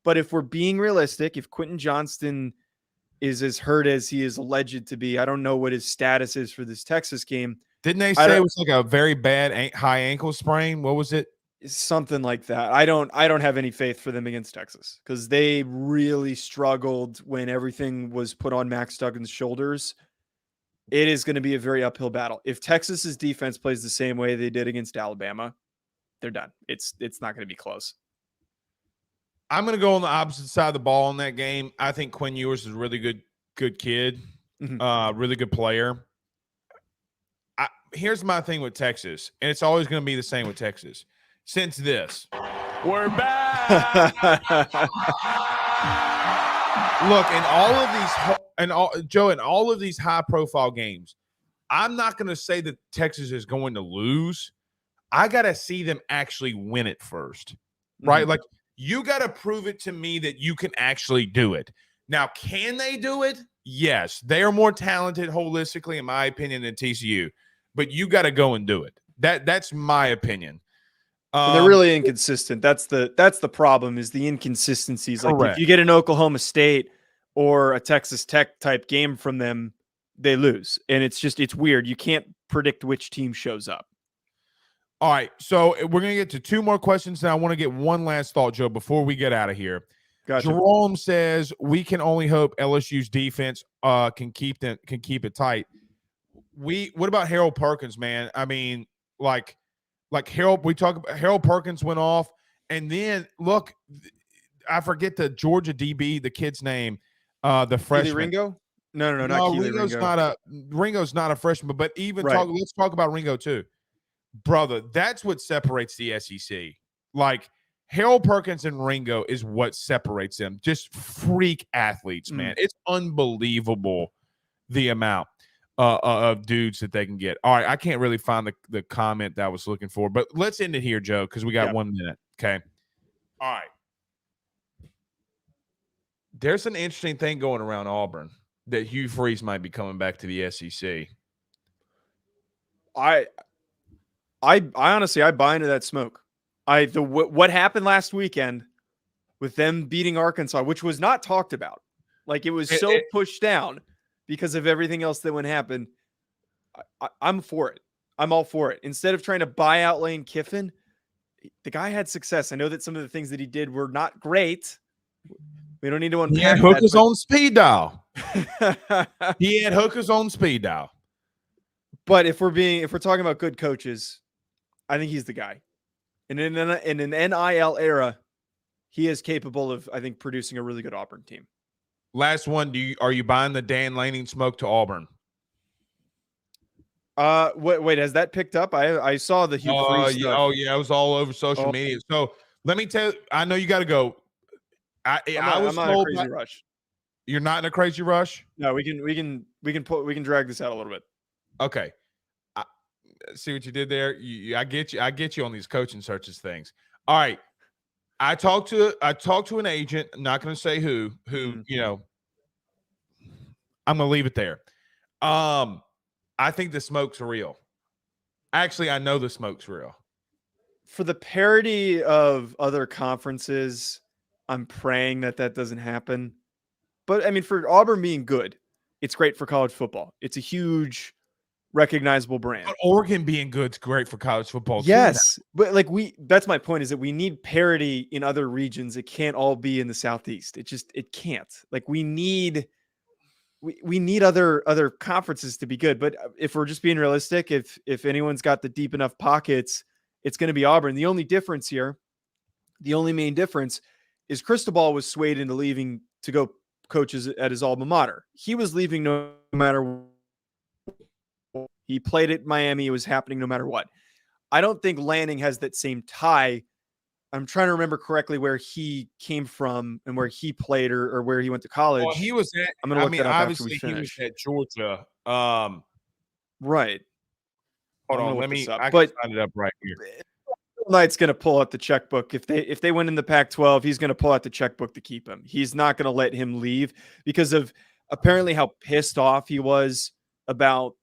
But if we're being realistic, if Quentin Johnston is as hurt as he is alleged to be. I don't know what his status is for this Texas game. Didn't they say it was like a very bad high ankle sprain? What was it? Something like that. I don't have any faith for them against Texas because they really struggled when everything was put on Max Duggan's shoulders. It is going to be a very uphill battle. If Texas's defense plays the same way they did against Alabama, they're done. It's not going to be close. I'm going to go on the opposite side of the ball in that game. I think Quinn Ewers is a really good kid, really good player. Here's my thing with Texas, and it's always going to be the same with Texas. Since this, we're back. Look, in all of these high-profile games, I'm not going to say that Texas is going to lose. I got to see them actually win it first, right? Mm-hmm. Like, you got to prove it to me that you can actually do it. Now, can they do it? Yes. They are more talented holistically, in my opinion, than TCU. But you got to go and do it. That's my opinion. And they're really inconsistent. That's the problem is the inconsistencies. Correct. Like if you get an Oklahoma State or a Texas Tech type game from them, they lose. And it's weird. You can't predict which team shows up. All right. So we're going to get to two more questions. And I want to get one last thought, Joe, before we get out of here. Gotcha. Jerome says we can only hope LSU's defense can keep it tight. What about Harold Perkins, man? I mean, like Harold, we talk about Harold Perkins went off, and then look, I forget the Georgia DB, the kid's name, the freshman. Ringo? No, not Keely Ringo. Ringo's not a freshman, but even right. let's talk about Ringo too. Brother, that's what separates the SEC. Like Harold Perkins and Ringo is what separates them. Just freak athletes, man. It's unbelievable the amount of dudes that they can get. All right, I can't really find the comment that I was looking for, but let's end it here, Joe, because we got 1 minute. Okay. All right. There's an interesting thing going around Auburn that Hugh Freeze might be coming back to the SEC. I honestly buy into that smoke. What happened last weekend with them beating Arkansas, which was not talked about. Like it was pushed down because of everything else that would happen. I'm for it. I'm all for it. Instead of trying to buy out Lane Kiffin, the guy had success. I know that some of the things that he did were not great. We don't need to unpack He had Hooker's on speed dial. He had Hooker's on speed dial. But if we're talking about good coaches, I think he's the guy. And in an NIL era, he is capable of, I think, producing a really good Auburn team. Last one. Are you buying the Dan Lanning smoke to Auburn? Wait, has that picked up? I saw the Hugh Freeze stuff. Oh yeah, it was all over social media. So let me tell you, I know you got to go. I'm not in a crazy rush. You're not in a crazy rush? No, we can drag this out a little bit. Okay. See what you did there? I get you on these coaching searches things. All right. I talked to an agent, I'm not going to say who, you know, I'm going to leave it there. I think the smoke's real. Actually, I know the smoke's real. For the parity of other conferences, I'm praying that doesn't happen. But I mean, for Auburn being good, it's great for college football. It's a huge recognizable brand. But Oregon being good's great for college football. Yes. But like that's my point, is that we need parity in other regions. It can't all be in the Southeast. It can't. Like we need other conferences to be good. But if we're just being realistic, if anyone's got the deep enough pockets, it's going to be Auburn. The only difference here, the only main difference is Cristobal was swayed into leaving to go coach at his alma mater. He was leaving no matter what. He played at Miami. It was happening no matter what. I don't think Lanning has that same tie. I'm trying to remember correctly where he came from and where he played or where he went to college. Well, he was at, I'm going to look that up after we obviously finish. He was at Georgia. Right. Hold on. I can sign it up right here. Knight's going to pull out the checkbook. If they win in the Pac-12, he's going to pull out the checkbook to keep him. He's not going to let him leave because of apparently how pissed off he was about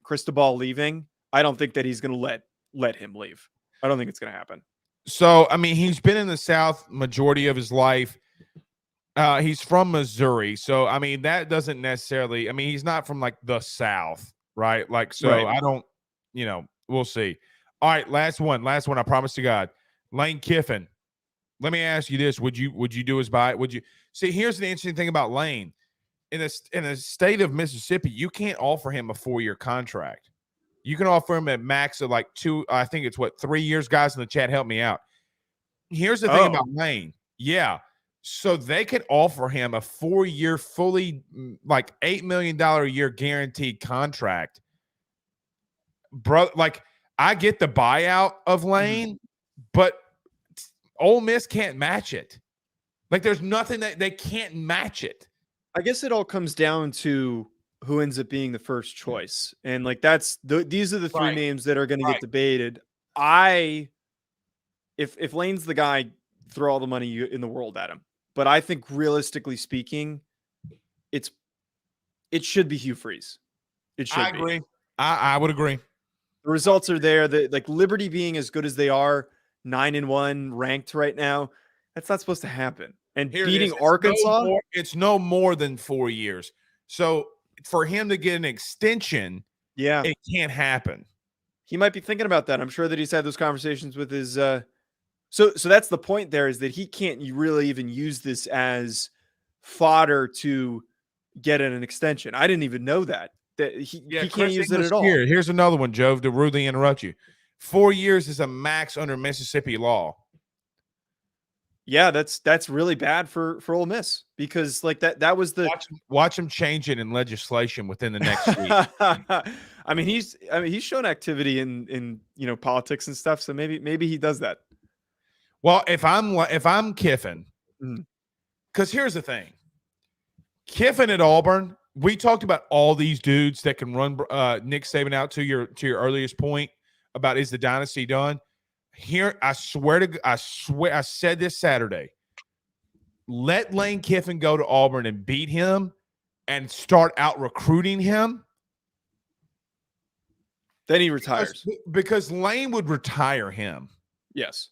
Cristobal leaving. I don't think that he's going to let him leave. I don't think it's going to happen. So, I mean, he's been in the South majority of his life. He's from Missouri, so I mean that doesn't necessarily. I mean he's not from like the South, right? Like so, Right. I don't. We'll see. All right, last one. I promise to God, Lane Kiffin. Let me ask you this: Would you do his buy? Would you see? Here's the interesting thing about Lane. In the state of Mississippi, you can't offer him a 4-year contract. You can offer him a max of like 2. I think it's 3 years. Guys in the chat, help me out. Here's the thing about Lane. Yeah. So they could offer him a 4-year, fully like $8 million a year guaranteed contract. Bro, like I get the buyout of Lane, but Ole Miss can't match it. Like there's nothing that they can't match it. I guess it all comes down to who ends up being the first choice. And like these are the 3 names that are going to get debated. If Lane's the guy, throw all the money in the world at him. But I think realistically speaking, it should be Hugh Freeze. It should I agree. I would agree. The results are there. Like Liberty being as good as they are, 9-1 ranked right now, that's not supposed to happen. And beating Arkansas, it's no more than 4 years. So for him to get an extension, it can't happen. He might be thinking about that. I'm sure that he's had those conversations with his. So that's the point. There is that he can't really even use this as fodder to get an extension. I didn't even know that he can't use it at all. Here's another one, Joe, to rudely interrupt you. 4 years is a max under Mississippi law. Yeah, that's really bad for Ole Miss because like that was the watch him change it in legislation within the next week. I mean he's shown activity in politics and stuff, so maybe he does that. Well, if I'm Kiffin, because here's the thing, Kiffin at Auburn, we talked about all these dudes that can run Nick Saban out to your earliest point about is the dynasty done. Here, I swear, I said this Saturday. Let Lane Kiffin go to Auburn and beat him and start out recruiting him. Then he retires. Because Lane would retire him. Yes,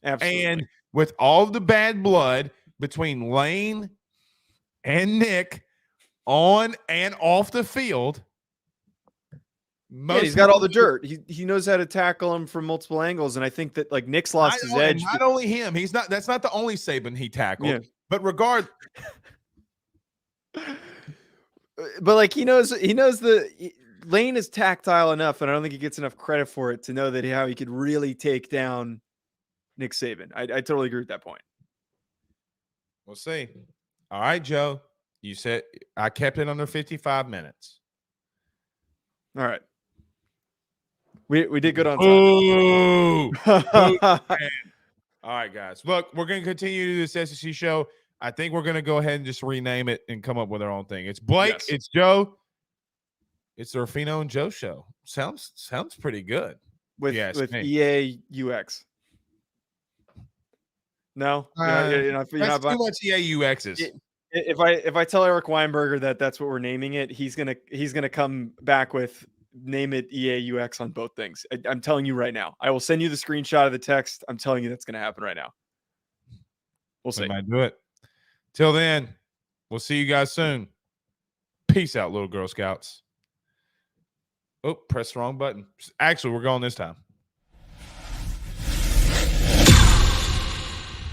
absolutely. And with all the bad blood between Lane and Nick on and off the field, he's got all the dirt. He knows how to tackle him from multiple angles, and I think that like Nick's lost his edge. Not only him, that's not the only Saban he tackled. Yeah. But regardless, but like he knows Lane is tactile enough, and I don't think he gets enough credit for it to know that how he could really take down Nick Saban. I totally agree with that point. We'll see. All right, Joe. You said I kept it under 55 minutes. All right. We did good on time. All right, guys. Look, we're going to continue to do this SEC show. I think we're going to go ahead and just rename it and come up with our own thing. It's Blake. Yes. It's Joe. It's the Ruffino and Joe show. Sounds pretty good. With EA UX. No, you're not too much EA UXs. If I tell Eric Weinberger that that's what we're naming it, he's gonna come back with name it EA UX on both things. I'm telling you right now. I will send you the screenshot of the text. I'm telling you that's gonna happen right now. We'll see. We might do it. Till then, we'll see you guys soon. Peace out, little Girl Scouts. Oh, press the wrong button. Actually, we're going this time.